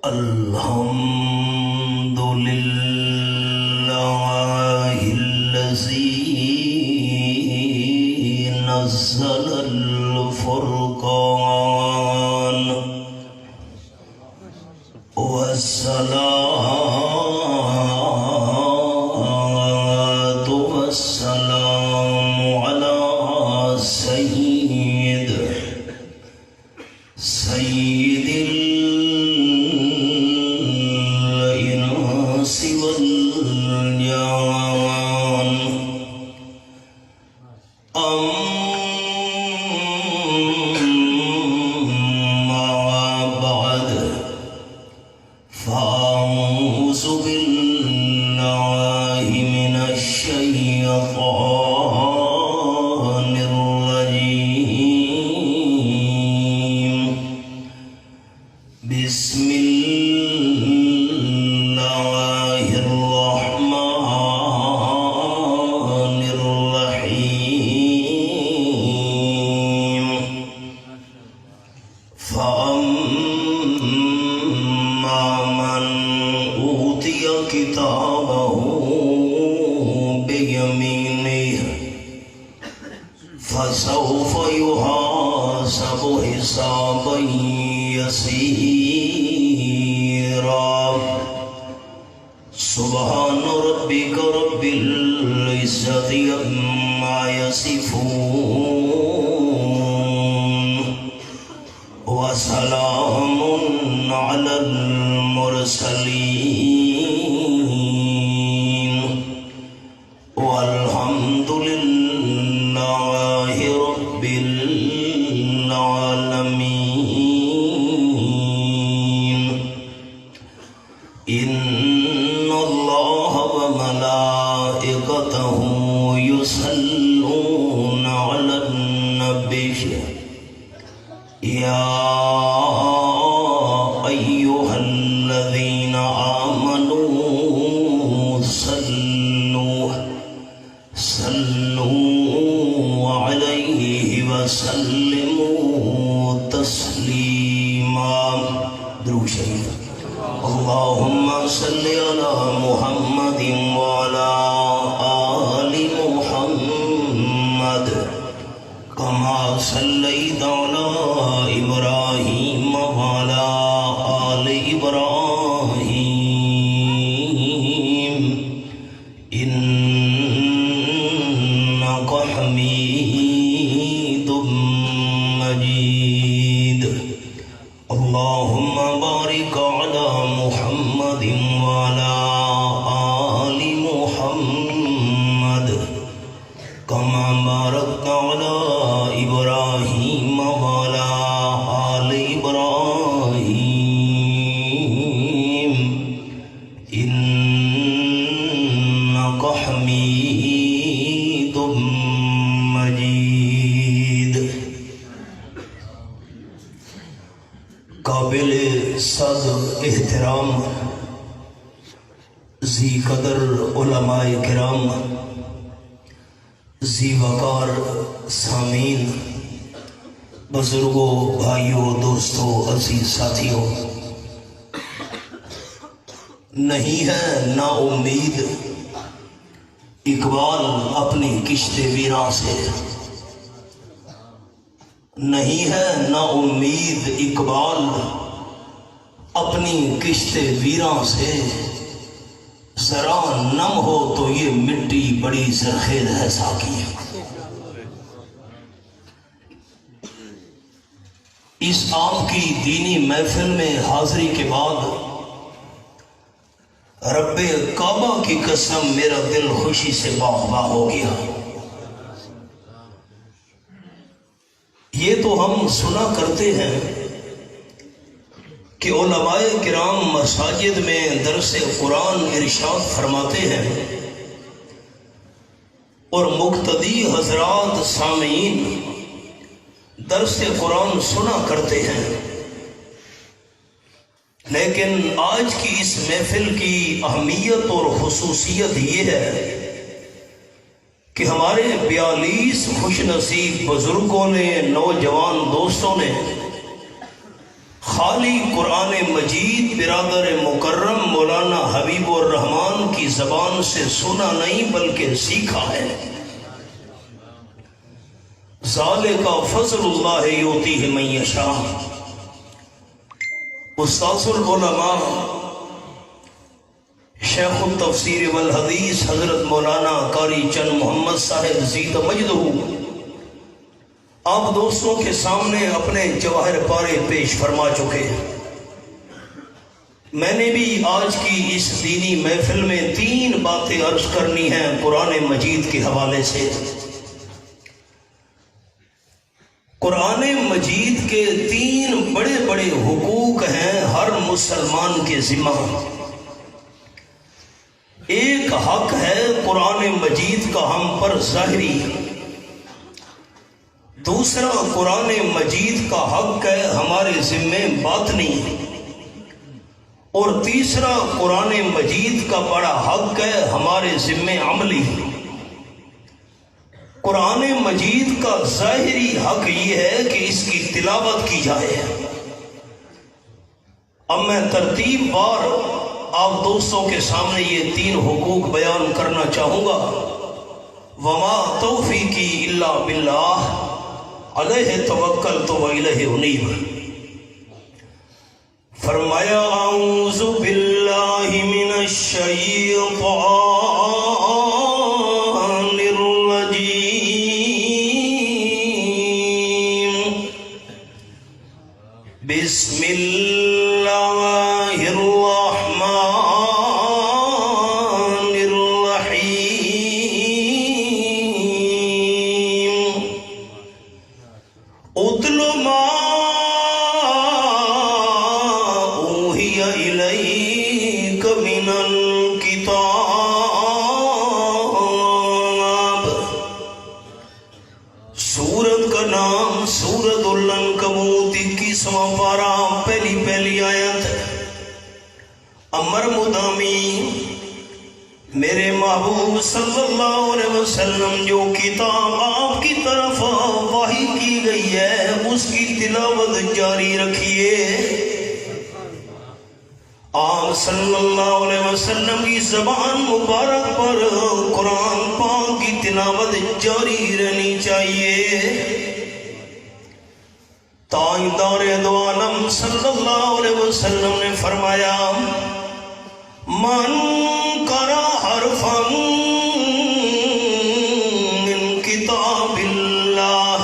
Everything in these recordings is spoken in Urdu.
الحمد لله الذي نزل الفرقان والصلاة والسلام على سيد الإنس والجان أما بعد فأعوذ بالله من الشيطان الرجيم بسم الله الرحمن الرحيم فأما من أوتي كتابه بيمينه فسوف يحاسب حسابا يسيرا سبحان ربك رب العزة عما يصفون وسلام على المرسلين والحمد لله رب العالمين إن الله وملائكته يصلون على النبي يا أيها الذين آمنوا صلوا عليه وسلموا تسليما درود شریف اللهم صل على محمد وعلى آل محمد كما صليت على إبراهيم وعلى آل إبراهيم إنك حميد مجيد اللهم بارك على محمد وعلى آل محمد كما باركت على إبراهيم وعلى آل إبراهيم إنك حميد مجيد قابل صدر احترام ذی قدر علماء کرام ذی وقار سامعین بزرگوں بھائیوں دوستوں عزیز ساتھیوں نہیں ہے نا امید اقبال اپنی کشت ویراں سے نہیں ہے نا امید اقبال اپنی کشت ویراں سے ذرا نم ہو تو یہ مٹی بڑی زرخیز ہے ساقی اس آپ کی دینی محفل میں حاضری کے بعد رب کعبہ کی قسم میرا دل خوشی سے باغباں ہو گیا یہ تو ہم سنا کرتے ہیں کہ علماء کرام مساجد میں درس قرآن ارشاد فرماتے ہیں اور مقتدی حضرات سامعین درس قرآن سنا کرتے ہیں لیکن آج کی اس محفل کی اہمیت اور خصوصیت یہ ہے کہ ہمارے 42 خوش نصیب بزرگوں نے نوجوان دوستوں نے خالی قرآن مجید برادر مکرم مولانا حبیب الرحمان کی زبان سے سنا نہیں بلکہ سیکھا ہے۔ ذالک فضل اللہ یؤتیہ من یشاء۔ استاذ العلماء شیخ التفسیر والحدیث حضرت مولانا قاری چند محمد صاحب زید مجدہ آپ دوستوں کے سامنے اپنے جواہر پارے پیش فرما چکے ہیں۔ میں نے بھی آج کی اس دینی محفل میں 3 باتیں عرض کرنی ہیں قرآن مجید کے حوالے سے۔ قرآن مجید کے 3 بڑے بڑے حقوق ہیں ہر مسلمان کے ذمہ۔ ایک حق ہے قرآن مجید کا ہم پر ظاہری، دوسرا قرآن مجید کا حق ہے ہمارے ذمے باطنی، اور تیسرا قرآن مجید کا بڑا حق ہے ہمارے ذمے عملی۔ قرآن مجید کا ظاہری حق یہ ہے کہ اس کی تلاوت کی جائے۔ اب میں ترتیب وار آپ دوستوں کے سامنے یہ 3 حقوق بیان کرنا چاہوں گا۔ وما توفیقی الا باللہ علیہ توکلت و الیہ انیب۔ فرمایا اعوذ باللہ من الشیطان الرجیم، بسم اللہ الرحمن الرحیم۔ اتل ما اوحی الیک من الکتاب۔ سورت کا نام سورت العنکبوت 21واں پارہ پہلی آیت۔ امر مدامی میرے محبوب صلی اللہ علیہ وسلم جو کتاب آپ کی طرف وحی کی گئی ہے اس کی تلاوت جاری رکھیے۔ آپ صلی اللہ علیہ وسلم کی زبان مبارک پر قرآن پاک کی تلاوت جاری رہنی چاہیے۔ تاجدار دو عالم صلی اللہ علیہ وسلم نے فرمایا من قرأ حرفا من کتاب اللہ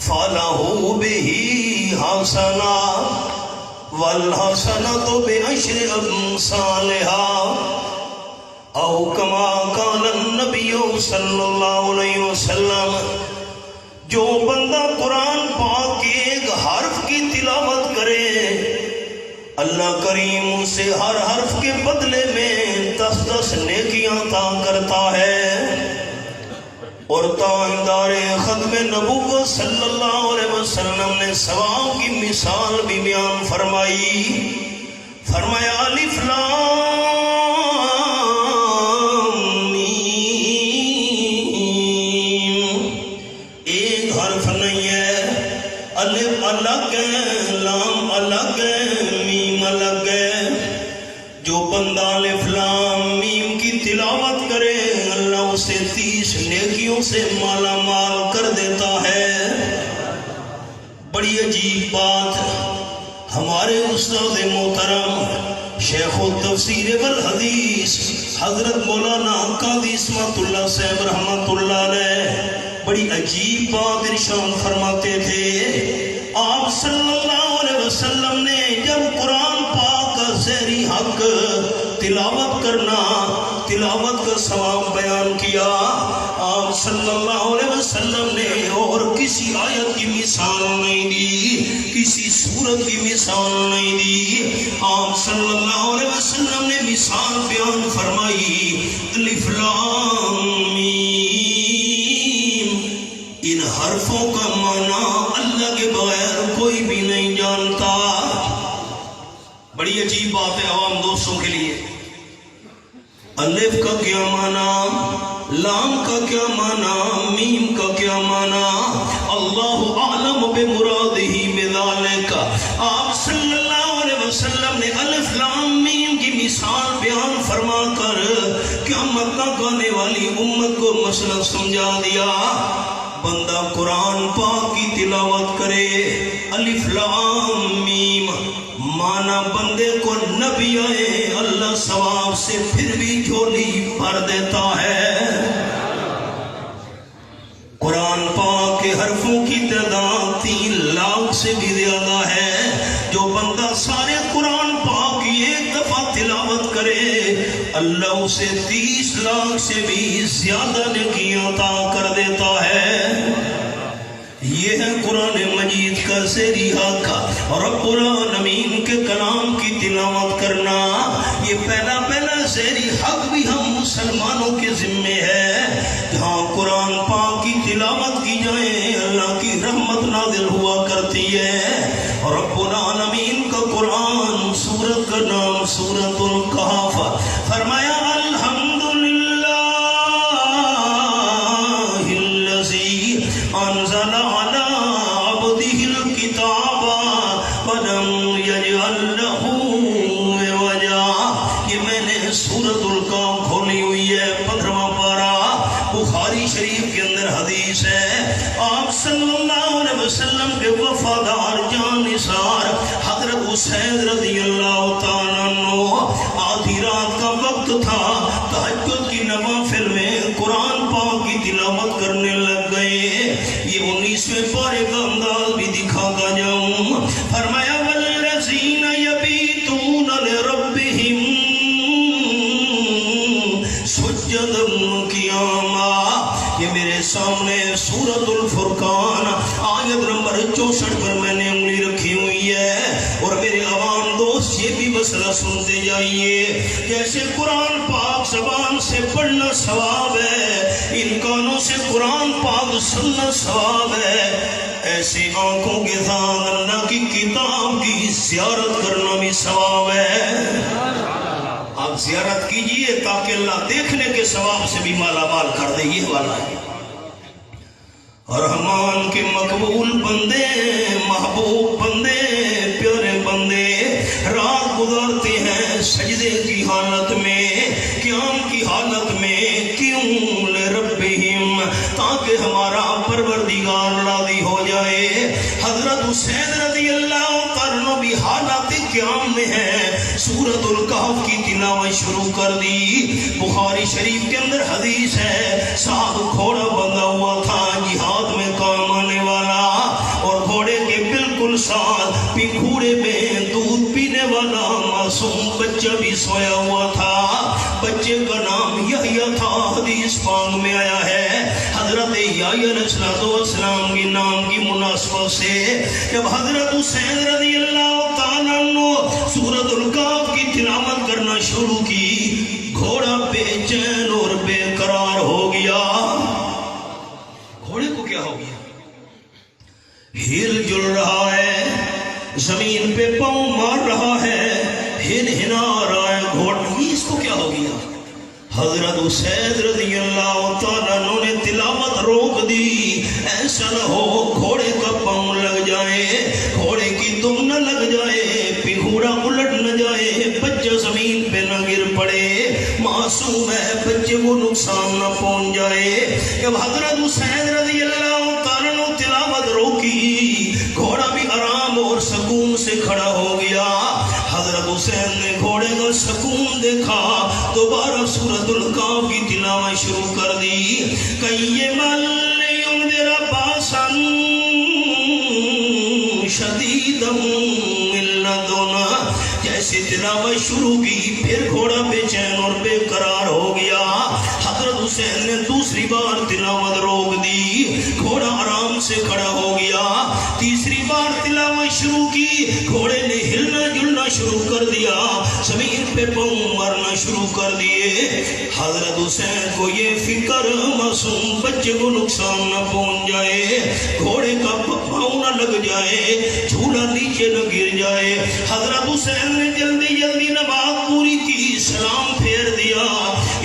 فلہ بہ حسنہ والحسنۃ بعشر امثالہا او کما قال النبی صلی اللہ علیہ وسلم۔ جو بندہ قرآن پاک کے ایک حرف کی تلاوت کرے اللہ کریم اسے ہر حرف کے بدلے میں 10 نیکیاں عطا کرتا ہے۔ اور تاجدار ختم نبوت صلی اللہ علیہ وسلم نے ثواب کی مثال بھی بیان فرمائی۔ فرمایا الف لام میم، ایک حرف نہیں ہے، الف الگ ہے، لام الگ ہے، میم الگ ہے۔ جو بندہ الف لام میم کی تلاوت کرے اللہ اسے 30 نیکیوں سے مالا مال کر دیتا ہے۔ بڑی عجیب بات، ہمارے استاد محترم شیخ التفسیر والحدیث حضرت مولانا قاضی اسمت اللہ صاحب رحمت اللہ علیہ بڑی عجیب بات ارشاد فرماتے تھے۔ آپ صلی اللہ علیہ وسلم نے جب قرآن پاک کا ظاہری حق تلاوت کرنا، تلاوت کا ثواب بیان کیا، آپ صلی اللہ علیہ وسلم نے اور کسی آیت کی مثال نہیں دی، کسی سورت کی مثال نہیں دی۔ آپ صلی اللہ علیہ وسلم نے مثال بیان فرمائی الف لام میم۔ ان حرفوں کا معنی اللہ کے بغیر کوئی بھی نہیں جانتا۔ بڑی عجیب بات ہے عوام دوستوں کے لیے۔ الف کا کیا معنی، لام کا کیا معنی، میم کا کیا معنی، اللہ اعلم بمرادہ بذالک۔ آپ فرما کر قیامت تک آنے والی امت کو مسئلہ سمجھا دیا۔ بندہ قرآن پاک کی تلاوت کرے، الف لام میم، مانا بندے کو نبی آئے اللہ ثواب سے پھر بھی جھولی بھر دیتا ہے۔ قرآن پاک کے حرفوں کی تعداد 3 لاکھ سے بھی زیادہ ہے۔ جو بندہ سارے قرآن پاک کی ایک دفعہ تلاوت کرے اللہ اسے 30 لاکھ سے بھی زیادہ نیکیاں عطا کر دیتا ہے۔ یہ ہے قرآن مجید کا زیرِ حق اور رب العالمین کے کلام کی تلاوت کرنا۔ یہ پہلا زیرِ حق بھی ہم مسلمانوں کے ذمے ہے۔ جہاں قرآن پاک کی تلاوت کی جائے اللہ کی رحمت نازل ہوا کرتی ہے۔ اور رب العالمین کا قرآن سورت کا نام سورۃ الکہف، فرمایا الحمدللہ الذی انزل علی عبدہ الکتاب ولم یجعل لہ عوجا۔ یہ میں نے سورۃ الکہف کھولی ہوئی ہے، 15واں پارہ، بخاری شریف کے اندر حدیث ہے۔ آپ صلی اللہ علیہ وسلم کے وفادار جان نثار حضرت حسین رضی اللہ تعالیٰ عنہ آدھی رات کا وقت تھا، تہجد کی نوافل میں قرآن پاک کی تلاوت کرنے لگ گئے۔ یہ 19ویں پارے کا انداز بھی دکھا گا جاؤں۔ فرمایا والذین یبیتون لربہم سجدا قیاما۔ یہ میرے سامنے سورۃ الفرقان آیت نمبر 64 پر میں نے انگلی رکھی ہوئی ہے۔ اور میرے عوام دوست یہ بھی مسئلہ سنتے جائیے، جیسے قرآن پاک زبان سے پڑھنا ثواب ہے، ان کانوں سے قرآن پاک سننا ثواب ہے، ایسے آنکھوں کے ساتھ اللہ کی کتاب کی زیارت کرنا بھی ثواب ہے۔ آپ زیارت کیجئے تاکہ اللہ دیکھنے کے ثواب سے بھی مالا مال کر دے۔ یہ والا ہے رحمان کے مقبول بندے، محبوب بندے، پیارے بندے رات گزارتے ہیں سجدے کی حالت میں، قیام کی حالت میں، کیوں لربہم، تاکہ ہمارا پروردگار راضی ہو جائے۔ حضرت حسین رضی اللہ تعالیٰ بھی حالت قیام میں ہے، سورۃ الکہف کی تلاوت شروع کر دی۔ بخاری شریف کے اندر حدیث ہے، ساتھ گھوڑا بندھا ہوا تھا جہاد میں کام آنے والا، اور گھوڑے کے بالکل ساتھ پنگھوڑے میں دودھ پینے والا معصوم بچہ بھی سویا ہوا تھا۔ بچے کا نام یحییٰ تھا، حدیث پاک میں آیا ہے حضرت یحییٰ علیہ السلام کے نام کی مناسبت سے جب حضرت حسین رضی اللہ تعالیٰ عنہ سورۃ الکہف کی تلاوت کرنا شروع کی، گھوڑا بے چین اور بے قرار ہو گیا۔ گھوڑے کو کیا ہو گیا؟ ہل جل رہا ہے، زمین پہ پاؤں مار رہا ہے، ہن ہنا رہا ہے گھوڑا، اس کو کیا ہو گیا؟ حضرت حسین رضی اللہ تعالیٰ عنہ نے تلاوت روک دی، ایسا نہ ہو گھوڑے کا پاؤں لگ جائے، گھوڑے کی دم نہ لگ جائے، پنگھوڑا الٹ نہ جائے، بچہ زمین پہ نہ گر پڑے، معصوم ہے، بچے کو نقصان نہ پہنچ جائے۔ جب حضرت حسین رضی اللہ تعالیٰ عنہ تلاوت روکی، گھوڑا بھی آرام اور سکون سے کھڑا ہو گیا۔ حضرت حسین نے گھوڑے کا سکون دیکھا، دوبارہ سورۃ الکہف کی تلاوت شروع کر دی۔ قیما لینذر باسا شدیدا من لدنہ، جیسے تلاوت شروع کی پھر گھوڑا بے چین اور بے قرار ہو گیا۔ حضرت حسین نے دوسری بار تلاوت روک دی، گھوڑا آرام سے کھڑا ہو گیا۔ تیسری بار تلاوت شروع کی، گھوڑے نے ہلنا جلنا شروع کر دیا، زمین پہ پاؤں مارنا شروع کر دیے۔ حضرت حسین کو یہ فکر معصوم بچے کو نقصان نہ پہنچ جائے، گھوڑے کا پاؤں نہ لگ جائے، جھولا نیچے نہ گر جائے۔ حضرت حسین نے جلدی جلدی نماز پوری کی، سلام پھیر دیا،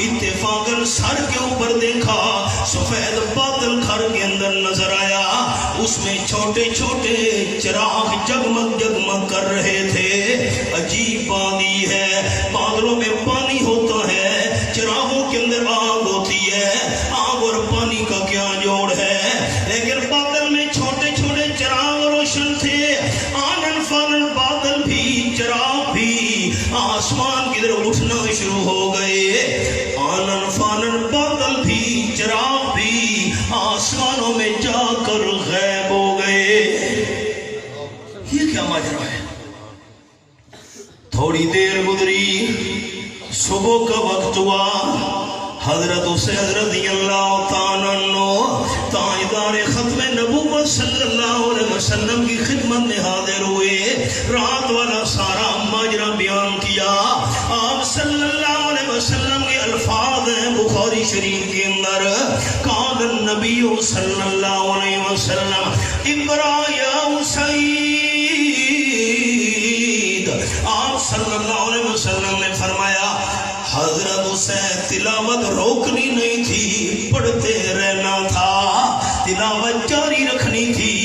اتفاقاً سر کے اوپر دیکھا، سفید بادل گھر کے اندر نظر آیا، اس میں چھوٹے چھوٹے چراغ جگمگ جگمگ کر رہے تھے۔ عجیب بات یہ ہے، بادلوں میں پانی ہوتا صبح کا وقت ہوا، حضرت حسین رضی اللہ تعالیٰ عنہ تاجدار ختم نبوت صلی اللہ علیہ وسلم کی خدمت میں حاضر ہوئے، رات والا سارا ماجرا بیان کیا۔ آپ صلی اللہ علیہ وسلم کے الفاظ ہیں بخاری شریف کے اندر، قال النبی صلی اللہ علیہ وسلم اقرا یا حسین، آپ صلی اللہ علیہ وسلم نے فرمایا حضرت حسین تلاوت روکنی نہیں تھی، پڑھتے رہنا تھا، تلاوت جاری رکھنی تھی،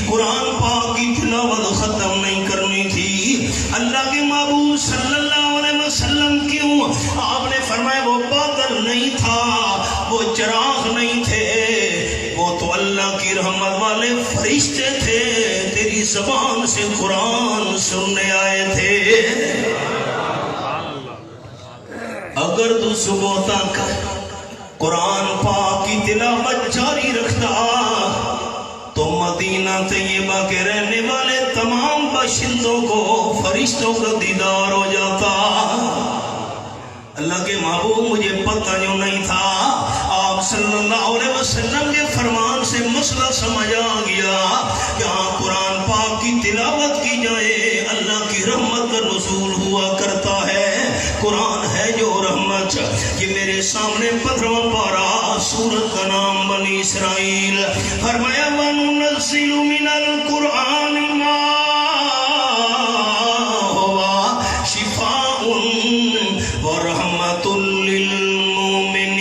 قرآن پاک کی تلاوت ختم نہیں کرنی تھی۔ اللہ کے محبوب صلی اللہ علیہ وسلم کیوں؟ آپ نے فرمایا وہ بادل نہیں تھا، وہ چراغ نہیں تھے، وہ تو اللہ کی رحمت والے فرشتے تھے، تیری زبان سے قرآن سننے آئے تھے۔ اگر تو صبح تک قرآن پاک کی تلاوت جاری رکھتا تو مدینہ طیبہ کے رہنے والے تمام باشندوں کو فرشتوں کا دیدار ہو جاتا۔ اللہ کے محبوب مجھے پتہ جو نہیں تھا، آپ صلی اللہ علیہ وسلم کے فرمان سے مسئلہ سمجھ آ گیا، یہاں قرآن پاک کی تلاوت کی جائے اللہ کی رحمت کا نزول ہوا کرتا ہے۔ قرآن ہے جو رحمت، یہ میرے سامنے 15واں پارہ، سورت کا نام بنی اسرائیل، فرمایا وَنُنَزِّلُ مِنَ الْقُرْآنِ مَا هُوَ شِفَاءٌ وَرَحْمَةٌ لِّلْمُؤْمِنِينَ۔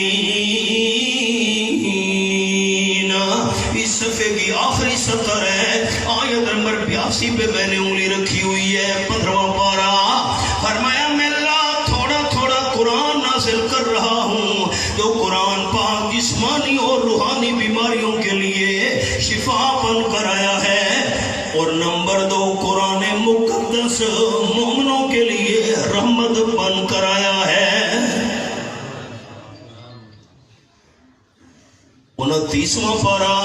اس صفحے کی آخری سطر ہے، آیت نمبر 82 پہ میں نے انگلی رکھی ہوئی ہے، 15واں پارہ، فرمایا میں قرآن نازل کر رہا ہوں جو قرآن پاک جسمانی اور روحانی بیماریوں کے لیے شفا بن کر آیا ہے، اور نمبر 2 قرآن مقدس مومنوں کے لیے رحمت بن کر آیا ہے۔ 29واں پارہ،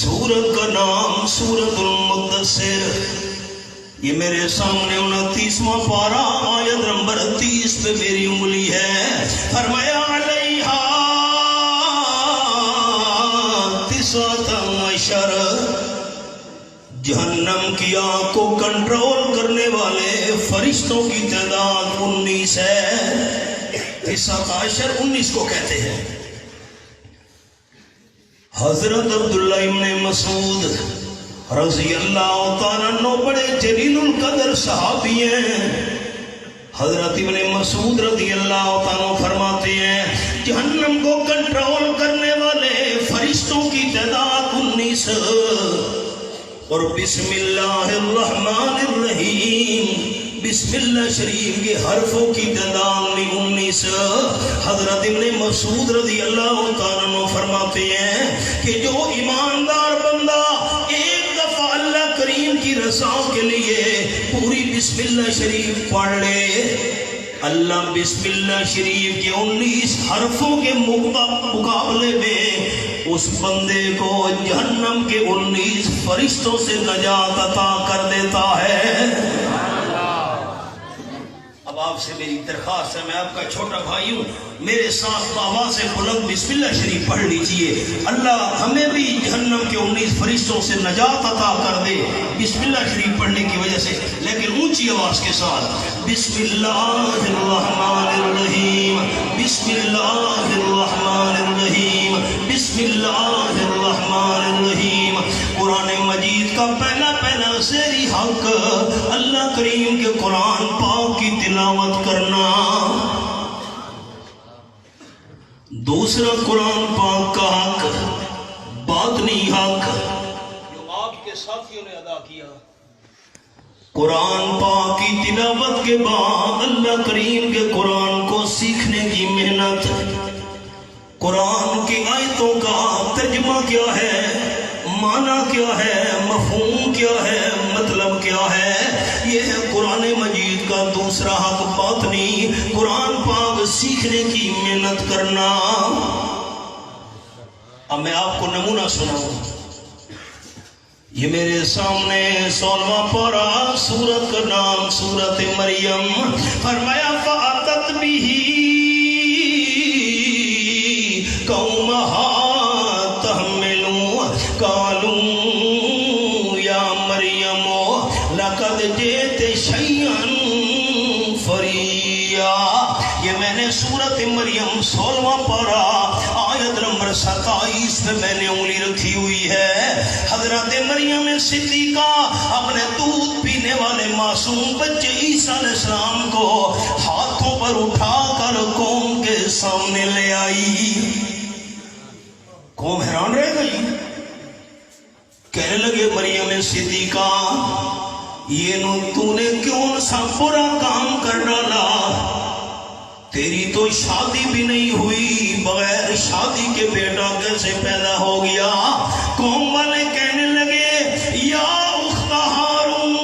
سورت کا نام سورت المدثر، یہ میرے سامنے 29واں پارہ، آیت نمبر 30 پہ میری انگلی ہے، فرمایا علیہا 19 جہنم کی آگ کو کنٹرول کرنے والے فرشتوں کی تعداد 19 ہے۔ 19 کو کہتے ہیں۔ حضرت عبداللہ ابن مسعود رضی اللہ تعالیٰ عنہ بڑے جلیل القدر صحابی ہیں۔ حضرت ابن مسعود رضی اللہ تعالیٰ عنہ فرماتے ہیں جہنم کو کنٹرول کرنے والے فرشتوں کی تعداد 19، اور بسم اللہ الرحمن الرحیم، بسم اللہ شریف کے حرفوں کی تعداد 19۔ حضرت ابن مسعود رضی اللہ تعالیٰ عنہ فرماتے ہیں کہ جو ایماندار بندہ ایک دفعہ اللہ کریم کی رضا کے لیے پوری بسم اللہ شریف پڑھ لے، اللہ بسم اللہ شریف کے 19 حرفوں کے مقابلے میں اس بندے کو جہنم کے 19 فرشتوں سے نجات عطا کر دیتا ہے۔ اب آپ سے میری درخواست ہے، میں آپ کا چھوٹا بھائی ہوں، میرے ساتھ آواز بلند بسم اللہ شریف پڑھ لیجئے، اللہ ہمیں بھی جہنم کے 19 فرشتوں سے نجات عطا کر دے بسم اللہ شریف پڑھنے کی وجہ سے، لیکن اونچی آواز کے ساتھ بسم اللہ الرحمن الرحیم، بسم اللہ الرحمن الرحیم، بسم اللہ الرحمن الرحیم۔ قرآن مجید کا پہلا زیرِ حق اللہ کریم کے قرآن پاک کی تلاوت کرنا، دوسرا قرآن پاک کا حق، باطنی حق جو آپ کے ساتھیوں نے ادا کیا۔ قرآن پاک کی تلاوت کے بعد اللہ کریم کے قرآن کو سیکھنے کی محنت، قرآن کی آیتوں کا ترجمہ کیا ہے، معنی کیا ہے، مفہوم کیا ہے، مطلب کیا ہے، یہ ہے قرآن مجید کا دوسرا حق، باطنی قرآن پاک سیکھنے کی محنت کرنا۔ اب میں آپ کو نمونہ سناؤں، یہ میرے سامنے 16واں پارہ، سورت کا نام سورت مریم۔ فرمایا فَأَتَتْ بِهِ قَوْمَهَا تَحْمِلُهُ قَالُوا يَا مَرْيَمُ لَقَدْ جِئْتِ شَيْئًا فَرِيًّا۔ یہ میں نے سورت مریم 16واں پارہ آیت نمبر 27 پہ میں نے انگلی رکھی ہوئی ہے۔ حضرت مریم صدیقہ اپنے دودھ پینے والے معصوم بچے عیسیٰ علیہ السلام کو ہاتھوں پر اٹھا کر قوم کے سامنے لے آئی۔ قوم حیران رہ گئی، کہنے لگے مریم صدیقہ یہ تو نے کیوں سا برا کام کر ڈالا؟ تیری تو شادی بھی نہیں ہوئی، بغیر شادی کے بیٹا کیسے پیدا ہو گیا؟ قوم والے کہنے لگے یا اخت ہارون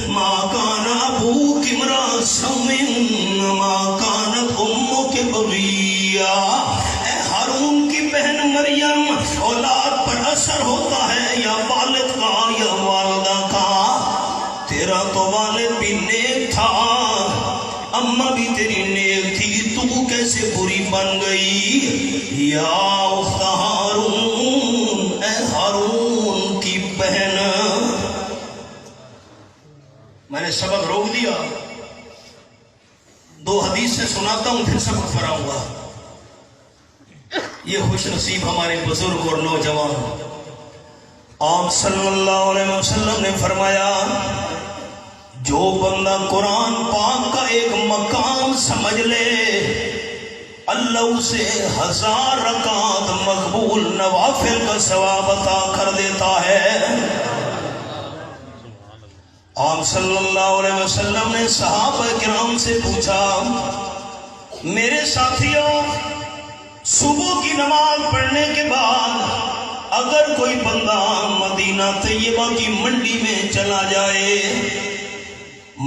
ما کان ابوک امرا سوء ما کانت امک بغیا۔ اے ہارون کی بہن مریم، اولاد پر اثر ہوتا ہے یا والد کا یا والدہ کا؟ تیرا تو والد بھی نیک تھا، اماں بھی تیری نیک تھی، تو کیسے بری بن گئی؟ یا اخت ہارون، اے ہارون کی بہن۔ میں نے سبق روک دیا، 2 حدیث سے سناتا ہوں پھر سبق پڑھاؤں گا۔ یہ خوش نصیب ہمارے بزرگ اور نوجوان۔ آپ صلی اللہ علیہ وسلم نے فرمایا جو بندہ قرآن پاک کا ایک مقام سمجھ لے اللہ اسے 1000 رکعت مقبول نوافل کا ثواب عطا کر دیتا ہے۔ آپ صلی اللہ علیہ وسلم نے صحابہ کرام سے پوچھا میرے ساتھیوں صبح کی نماز پڑھنے کے بعد اگر کوئی بندہ مدینہ طیبہ کی منڈی میں چلا جائے،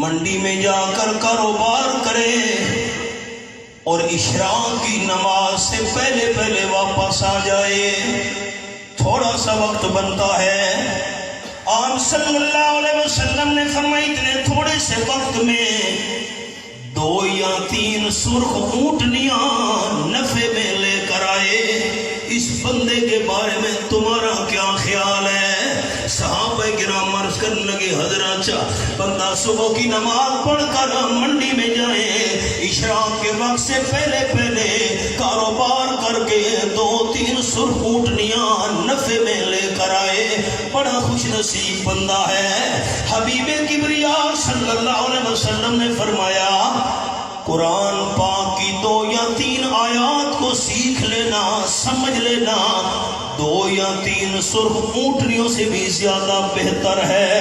منڈی میں جا کر کاروبار کرے اور اشراق کی نماز سے پہلے پہلے واپس آ جائے، تھوڑا سا وقت بنتا ہے۔ آپ صلی اللہ علیہ وسلم نے فرمایا اتنے تھوڑے سے وقت میں 2 یا 3 سرخ اونٹنیاں نفع میں لے کر آئے، اس بندے کے بارے میں تمہارا کیا خیال ہے؟ صحابہ کرام عرض کرنے لگے حضرت بندہ صبح کی نماز پڑھ کر منڈی میں جائے، اشراق کے وقت سے پہلے پہلے کاروبار کر کے 2-3 سرخ اونٹنیاں نفع میں لے کر آئے، بڑا خوش نصیب بندہ ہے۔ حبیب کبریا صلی اللہ علیہ وسلم نے فرمایا قرآن پاک کی 2 یا 3 آیات کو سیکھ لینا، سمجھ لینا 2 یا 3 سرخ اونٹنیوں سے بھی زیادہ بہتر ہے۔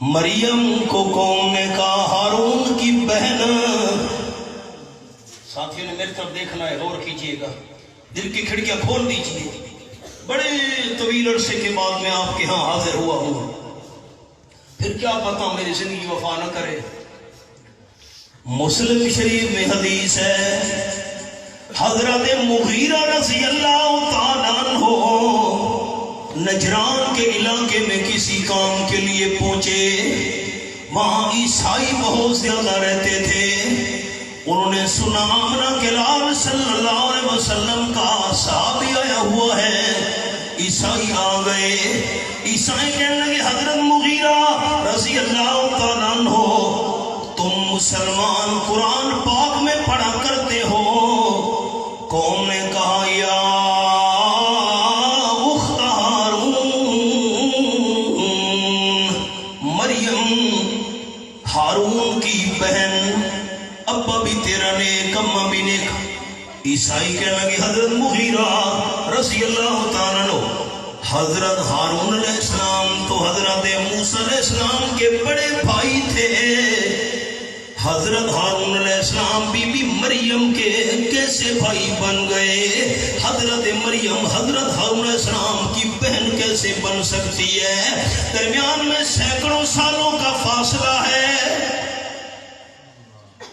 مریم کو قوم نے کہا ہارون کی بہن۔ ساتھیوں نے میری طرف دیکھنا ہے، غور کیجئے گا، دل کی کھڑکیاں کھول دیجئے۔ بڑے طویل عرصے کے بعد میں آپ کے ہاں حاضر ہوا ہوں، پھر کیا پتا میری زندگی وفا نہ کرے۔ مسلم شریف میں حدیث ہے حضرت مغیرہ رضی اللہ تعالیٰ عنہ نجران کے علاقے میں کسی کام کے لیے پہنچے، وہاں عیسائی بہت زیادہ رہتے تھے۔ انہوں نے سنا آمنہ کے لال صلی اللہ علیہ وسلم کا صحابی آیا ہوا ہے، عیسائی آ گئے۔ عیسائی کہنے لگے حضرت مغیرہ رضی اللہ تعالیٰ عنہ تم مسلمان قرآن پاک میں پڑھا کرتے ہو؟ قوم نے کہا یا اخت ہارون، مریم ہارون کی بہن، ابا بھی تیرا نیک اماں بھی نیک۔ عیسائی کہنے لگے حضرت مغیرہ رضی اللہ تعالیٰ عنہ حضرت ہارون علیہ السلام تو حضرت موسیٰ علیہ السلام کے بڑے بھائی تھے، حضرت ہارون علیہ السلام بی بی مریم کے کیسے بھائی بن گئے؟ حضرت مریم حضرت ہارون علیہ السلام کی بہن کیسے بن سکتی ہے؟ درمیان میں سینکڑوں سالوں کا فاصلہ ہے،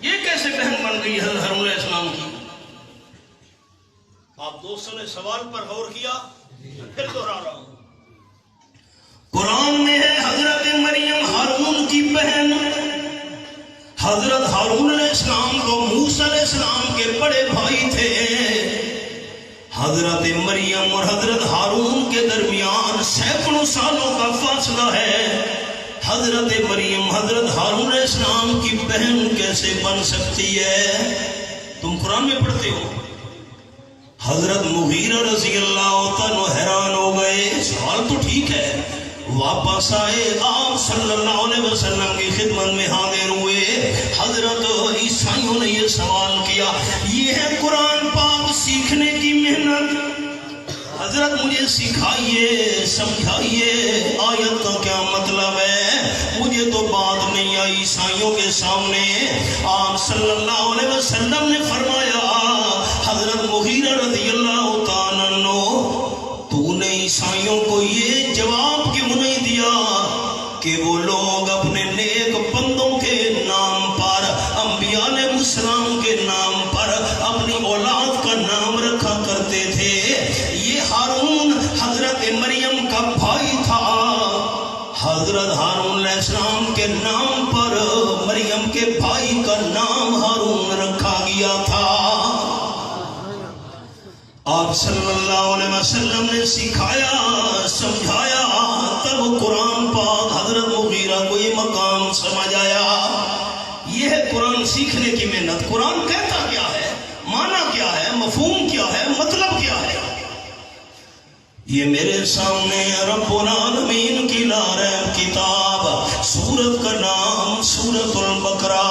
یہ کیسے بہن بن گئی حضرت ہارون علیہ السلام کی؟ تو موسیٰ علیہ السلام کے بڑے بھائی تھے. حضرت مریم اور حضرت ہارون کے درمیان سینکڑوں سالوں کا فاصلہ ہے. حضرت مریم حضرت ہارون علیہ السلام کی بہن کیسے بن سکتی ہے؟ تم قرآن میں پڑھتے ہو. حضرت مغیرہ رضی اللہ عنہ حیران ہو گئے. سوال تو ٹھیک ہے. واپس آئے, آپ صلی اللہ علیہ وسلم کی خدمت میں حاضر ہوئے. حضرت عیسائیوں نے یہ سوال کیا, یہ ہے قرآن پاک سیکھنے کی محنت. حضرت مجھے سکھائیے, سمجھائیے آیت کا کیا مطلب ہے. مجھے تو بات نہیں آئی عیسائیوں کے سامنے. آپ صلی اللہ علیہ وسلم نے فرمایا, حضرت مغیرہ رضی اللہ تعالیٰ عنہ, تو نے عیسائیوں کو یہ جواب کیوں نہیں دیا کہ وہ لوگ اپنے نیک بندوں کے نام پر, انبیاء علیہ السلام کے نام پر اپنی اولاد کا نام رکھا کرتے تھے. یہ ہارون حضرت مریم کا بھائی تھا. حضرت ہارون علیہ السلام کے نام پر مریم کے بھائی کا نام ہارون رکھا گیا تھا. آپ صلی اللہ علیہ وسلم نے سکھایا, سمجھایا, تب قرآن پاک حضرت مغیرہ کو یہ مقام سمجھ آیا. یہ ہے قرآن سیکھنے کی محنت. قرآن کہتا کیا ہے, معنی کیا ہے, مفہوم کیا ہے, مطلب کیا ہے. یہ میرے سامنے رب العالمین کی لا-ریب کتاب, سورت کا نام سورت البقرہ.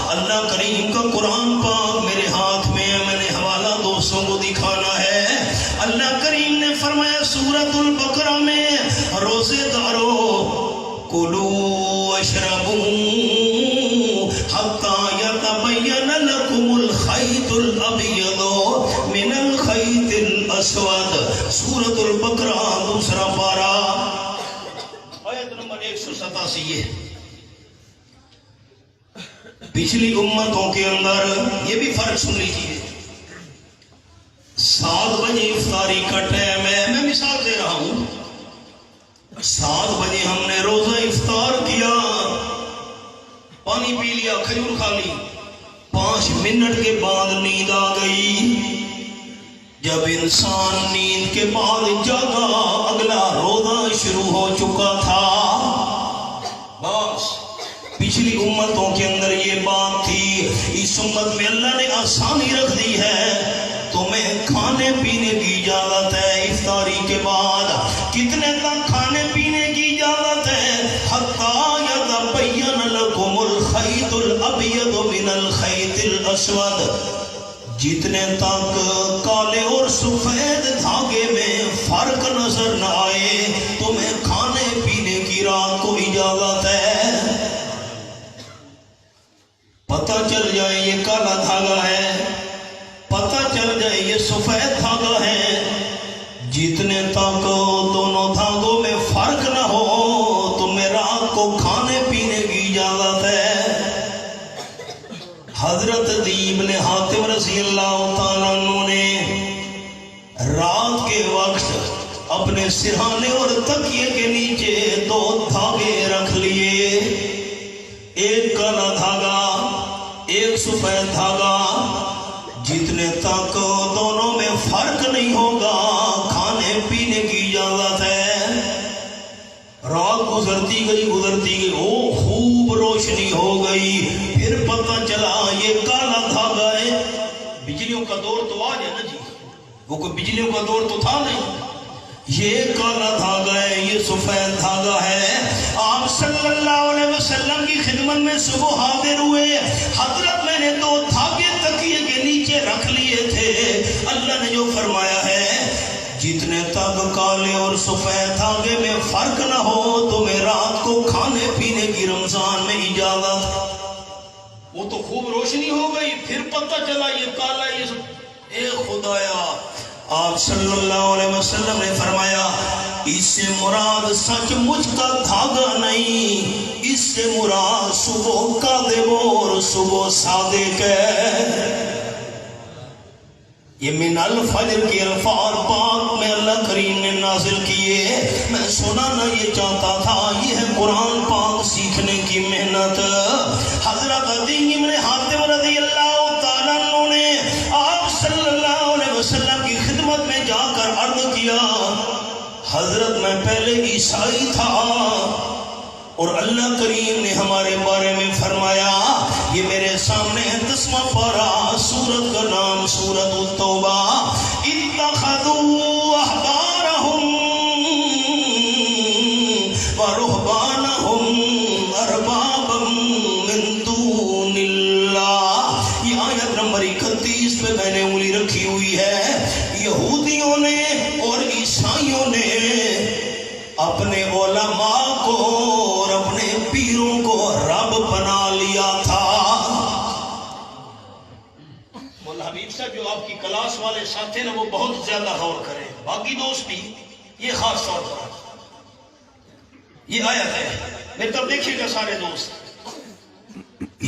اللہ کریم کا قرآن پاک میرے ہاتھ میں ہے, میں نے حوالہ دوستوں کو دکھانا ہے. اللہ کریم نے فرمایا سورت البقرہ میں, روزے دارو کلوا اشربوا حتی یتبین لکم الخیط الابیض من الخیط الاسود. سورت البقرہ دوسرا پارہ آیت نمبر 187. پچھلی امتوں کے اندر یہ بھی فرق سن لیجیے. 7 بجے افطاری کا ٹائم ہے, میں مثال دے رہا ہوں. 7 بجے ہم نے روزہ افطار کیا, پانی پی لیا, کھجور کھا لی. 5 منٹ کے بعد نیند آ گئی. جب انسان نیند کے بعد جاگا, اگلا روزہ شروع ہو چکا تھا. بس پچھلی امتوں کے اندر یہ بات تھی. اس امت میں اللہ نے آسانی رکھ دی ہے, تمہیں کھانے پینے کی اجازت ہے. افطاری کے بعد کتنے تک کھانے پینے کی اجازت ہے؟ حتی یتبین لکم الخیط الابیض من الخیط الاسود, جتنے تک کالے اور سفید دھاگے میں فرق نظر نہ آئے تمہیں کھانے پینے کی رات کو اجازت ہے. پتہ چل جائے یہ کالا دھاگا ہے, پتہ چل جائے یہ سفید دھاگا ہے, جتنے تک دونوں دھاگوں میں فرق نہ ہو تمہیں رات کو کھانے پینے کی اجازت ہے. حضرت ابن حاتم رضی اللہ تعالیٰ عنہ نے رات کے وقت اپنے سرہانے اور تکیے کے نیچے 2 دھاگے رکھ لیے, ایک کالا دھاگا, ایک سفید دھاگا. جتنے تک دونوں میں فرق نہیں ہوگا کھانے پینے کی اجازت ہے. رات گزرتی گئی, او خوب روشنی ہو گئی. پھر پتہ چلا یہ کالا دھاگا ہے. بجلیوں کا دور تو آج ہے نا جی, وہ کوئی بجلیوں کا دور تو تھا نہیں. یہ کالا دھاگا ہے, یہ سفید دھاگا ہے. آپ صلی اللہ علیہ وسلم کی خدمت میں صبح حاضر ہوئے. حضرت میں نے 2 دھاگے تکیے کے نیچے رکھ لیے تھے. اللہ نے جو فرمایا ہے جتنے تک کالے اور سفید دھاگے میں فرق نہ ہو تمہیں رات کو کھانے پینے کی رمضان میں اجازت. وہ تو خوب روشنی ہو گئی, پھر پتہ چلا یہ کالا, یہ اے خدایا. آپ صلی اللہ علیہ وسلم نے فرمایا اس سے مراد سچ مجھ کا دھاگا نہیں, اس سے مراد صبح کاذب اور صبح صادق ہے. یہ من الفجر کے الفاظ پاک میں اللہ کریم نے نازل کیے. میں سنانا یہ چاہتا تھا, یہ ہے قرآن پاک سیکھنے کی محنت. حضرت عدی بن حاتم رضی اللہ عیسائی تھا، اور اللہ کریم نے ہمارے بارے میں فرمایا، یہ میرے سامنے 10واں پارہ، سورت کا نام سورت التوبہ، اتخذوا احبارهم ورهبانهم اربابا من دون اللہ۔ یہ آیت نمبر 31 پہ میں نے انگلی رکھی ہوئی ہے۔ یہودیوں نے اور عیسائیوں نے اپنے علماء کو اور اپنے پیروں کو رب بنا لیا تھا۔ مولا حبیب صاحب جو آپ کی کلاس والے ساتھ ہیں نا، وہ بہت زیادہ غور کریں، باقی دوست بھی، یہ خاص طور پر یہ آیت ہے، میری طرف دیکھیے گا سارے دوست۔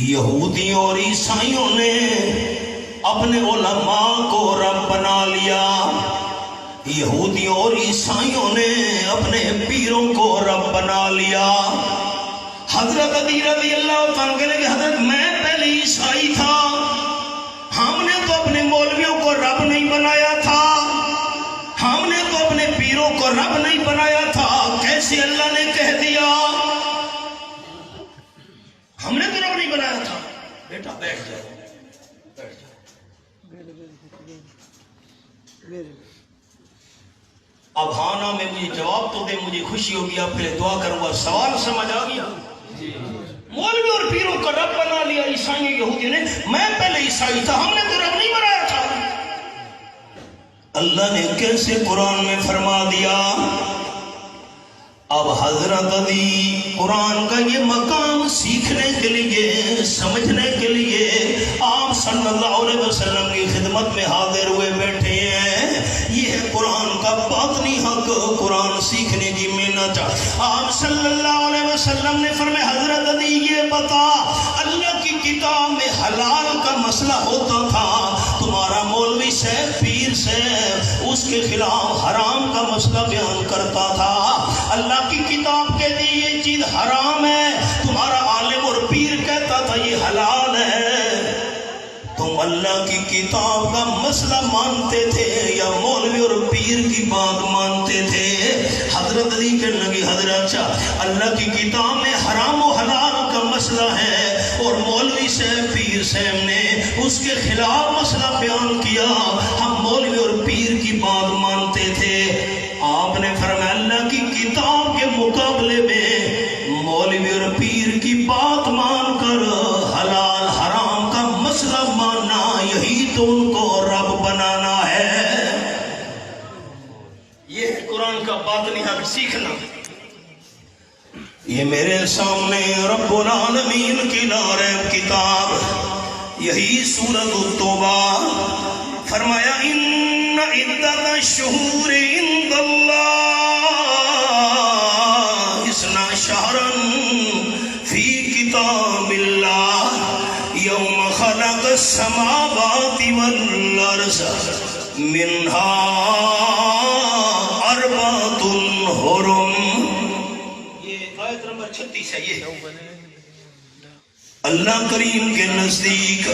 یہودیوں اور عیسائیوں نے اپنے علماء کو رب بنا لیا، یہودیوں اور عیسائیوں نے اپنے پیروں کو رب بنا لیا۔ حضرت علی رضی اللہ عنہ کہنے کہ حضرت میں پہلے عیسائی تھا، ہم نے تو اپنے مولویوں کو رب نہیں بنایا تھا، ہم نے تو اپنے پیروں کو رب نہیں بنایا تھا، کیسے اللہ نے کہہ دیا ہم نے تو رب نہیں بنایا تھا؟ بیٹا بیٹھ جائے، بیٹھ جائے۔ اب ہانا میں مجھے جواب تو دے، مجھے خوشی ہوگی، آپ کے لیے دعا کروں گا۔ سوال سمجھ آ گیا؟ مولوی اور پیروں کا رب بنا لیا عیسائیوں یہودیوں نے، میں پہلے عیسائی تھا، ہم نے تو رب نہیں بنایا تھا۔ اللہ نے کیسے قرآن میں فرما دیا؟ اب حضرت علی قرآن کا یہ مقام سیکھنے کے لیے، سمجھنے کے لیے آپ صلی اللہ علیہ وسلم کی خدمت میں حاضر ہوئے بیٹھے ہیں۔ یہ ہے قرآن کا باطنی حق، قرآن سیکھنے کی محنت۔ آپ صلی اللہ علیہ وسلم نے فرمایا، حضرت علی یہ بتا، اللہ کی کتاب میں حلال کا مسئلہ ہوتا تھا، تمہارا مولوی صاحب، پیر صاحب اس کے خلاف حرام کا مسئلہ بیان کرتا تھا۔ اللہ کی کتاب کہتی یہ چیز حرام ہے، تمہارا عالم اور پیر کہتا تھا یہ حلال ہے۔ تم اللہ کی کتاب کا مسئلہ مانتے تھے یا مولوی اور پیر کی بات مانتے تھے؟ حضرت علی کہنے لگی، حضرت اللہ کی کتاب میں حرام و حلال کا مسئلہ ہے، اور مولوی صاحب، پیر صاحب نے اس کے خلاف مسئلہ بیان کیا، ہم مولوی اور پیر کی بات مانتے تھے۔ آپ نے فرمایا، اللہ کی کتاب کے مقابلے میں مولوی اور پیر کی بات مان کر حلال حرام کا مسئلہ ماننا، یہی تو ان کو رب بنانا ہے۔ یہ ہے قرآن کا باطنی حق سیکھنا۔ یہ میرے سامنے رب العالمین کی ناریب کتاب، یہی سورۃ التوبہ، فرمایا ان عدت الشہور عند اللہ 12 شہرا فی کتاب اللہ یوم خلق السماوات والارض منہا 4 حرم۔ یہ آیت نمبر 36 ہے۔ یہ اللہ کریم کے نزدیک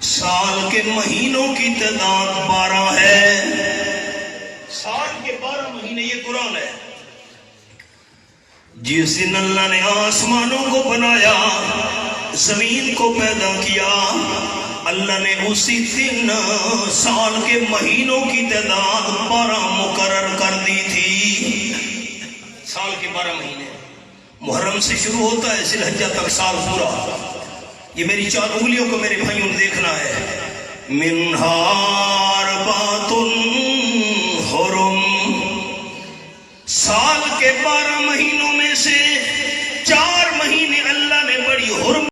سال کے مہینوں کی تعداد 12 ہے۔ سال کے 12 مہینے، یہ قرآن ہے۔ جس دن اللہ نے آسمانوں کو بنایا، زمین کو پیدا کیا، اللہ نے اسی دن سال کے مہینوں کی تعداد 12 مقرر کر دی تھی۔ سال کے 12 مہینے محرم سے شروع ہوتا ہے، ذی الحجہ تک سال پورا۔ یہ میری 4 انگلیوں کو میرے بھائیوں نے دیکھنا ہے۔ منہا 4 حرم، سال کے 12 مہینوں میں سے 4 مہینے اللہ نے بڑی حرم